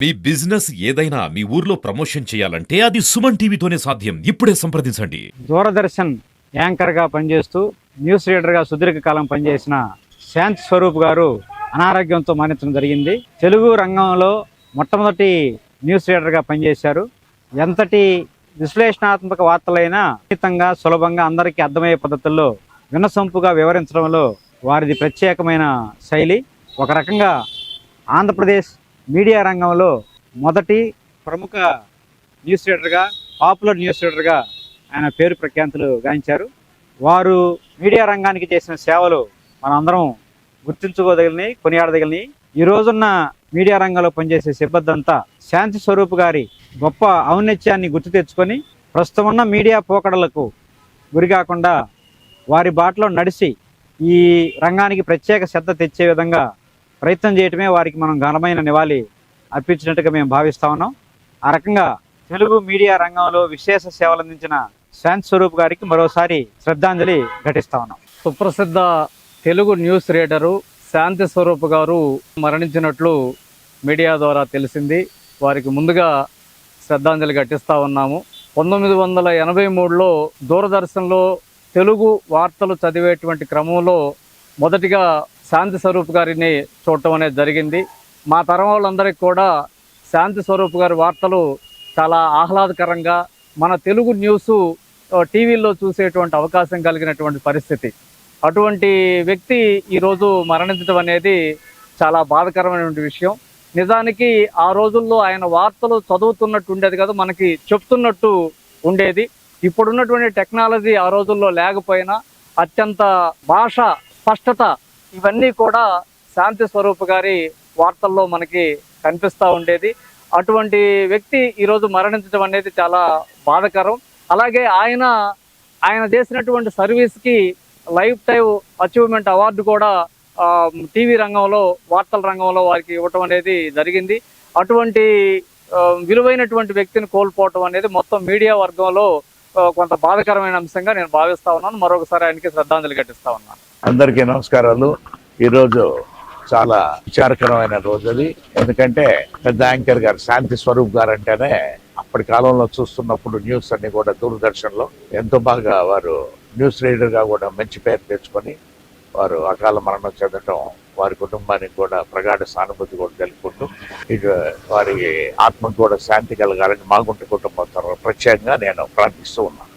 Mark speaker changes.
Speaker 1: మీ business ఏదైనా మీ ఊర్లో promotion చేయాలంటే అది సుమన్ టీవీతోనే సాధ్యం. ఇప్పుడే సంప్రదించండి.
Speaker 2: దూరదర్శన్ యాంకర్గా పనిచేస్తూ న్యూస్ రీడర్గా సుదీర్ఘకాలం పనిచేసిన శాంతి స్వరూప్ గారు అనారోగ్యంతో మరణించడం జరిగింది. తెలుగు రంగంలో మొట్టమొదటి న్యూస్ రీడర్గా పనిచేశారు. ఎంతటి విశ్లేషణాత్మక వార్తలైనా ఖచ్చితంగా సులభంగా అందరికీ అర్థమయ్యే పద్ధతుల్లో వినసొంపుగా వివరించడంలో వారిది ప్రత్యేకమైన శైలి. ఒక రకంగా ఆంధ్రప్రదేశ్ మీడియా రంగంలో మొదటి ప్రముఖ న్యూస్ రీడర్గా, పాపులర్ న్యూస్ రీడర్గా ఆయన పేరు ప్రఖ్యాతులు గాంచారు. వారు మీడియా రంగానికి చేసిన సేవలు మనందరం గుర్తించుకోదగినవి, కొనియాడదగినవి. ఈ రోజున్న మీడియా రంగంలో పనిచేసే సిబ్బంది అంతా శాంతి స్వరూప్ గారి గొప్ప ఔన్నత్యాన్ని గుర్తు తెచ్చుకొని ప్రస్తుతం ఉన్న మీడియా పోకడలకు గురి కాకుండా వారి బాటలో నడిచి ఈ రంగానికి ప్రత్యేక శ్రద్ధ తెచ్చే విధంగా ప్రయత్నం చేయటమే వారికి మనం ఘనమైన నివాళి అర్పించినట్టుగా మేము భావిస్తా ఉన్నాం. ఆ రకంగా తెలుగు మీడియా రంగంలో విశేష సేవలు అందించిన శాంతి స్వరూప్ గారికి మరోసారి శ్రద్ధాంజలి ఘటిస్తా ఉన్నాం.
Speaker 3: సుప్రసిద్ధ తెలుగు న్యూస్ రీడరు శాంతి స్వరూప్ గారు మరణించినట్లు మీడియా ద్వారా తెలిసింది. వారికి ముందుగా శ్రద్ధాంజలి ఘటిస్తూ ఉన్నాము. 1983లో దూరదర్శన్లో తెలుగు వార్తలు చదివేటువంటి క్రమంలో మొదటిగా శాంతి స్వరూప్ గారిని చూడటం అనేది జరిగింది. మా తరం వాళ్ళందరికీ కూడా శాంతి స్వరూప్ గారి వార్తలు చాలా ఆహ్లాదకరంగా మన తెలుగు న్యూస్ టీవీల్లో చూసేటువంటి అవకాశం కలిగినటువంటి పరిస్థితి. అటువంటి వ్యక్తి ఈరోజు మరణించడం అనేది చాలా బాధాకరమైనటువంటి విషయం. నిజానికి ఆ రోజుల్లో ఆయన వార్తలు చదువుతున్నట్టు ఉండేది కాదు, మనకి చెప్తున్నట్టు ఉండేది. ఇప్పుడున్నటువంటి టెక్నాలజీ ఆ రోజుల్లో లేకపోయినా అత్యంత భాష స్పష్టత ఇవన్నీ కూడా శాంతి స్వరూప్ గారి వార్తల్లో మనకి కనిపిస్తూ ఉండేది. అటువంటి వ్యక్తి ఈరోజు మరణించడం అనేది చాలా బాధాకరం. అలాగే ఆయన చేసినటువంటి సర్వీస్కి లైఫ్ టైమ్ అచీవ్మెంట్ అవార్డు కూడా టీవీ రంగంలో, వార్తల రంగంలో వారికి ఇవ్వటం అనేది జరిగింది. అటువంటి విలువైనటువంటి వ్యక్తిని కోల్పోవటం అనేది మొత్తం మీడియా వర్గంలో కొంత బాధాకరమైన అంశంగా నేను భావిస్తా ఉన్నాను. మరొకసారి ఆయనకి శ్రద్ధాంజలి ఘటిస్తా ఉన్నాను.
Speaker 4: అందరికీ నమస్కారాలు. ఈరోజు చాలా విచారకరమైన రోజు అది. ఎందుకంటే పెద్ద యాంకర్ గారు శాంతి స్వరూప్ గారు అంటేనే అప్పటి కాలంలో చూస్తున్నప్పుడు న్యూస్ అన్ని కూడా దూరదర్శన్లో ఎంతో బాగా వారు న్యూస్ రీడర్గా కూడా మంచి పేరు తెచ్చుకొని వారు అకాల మరణం చెందటం వారి కుటుంబానికి కూడా ప్రగాఢ సానుభూతి కూడా తెలుపుకుంటూ ఇటు వారి ఆత్మకు కూడా శాంతి కలగాలని మాగుంట కుటుంబం ప్రత్యేకంగా నేను ప్రార్థిస్తూ ఉన్నాను.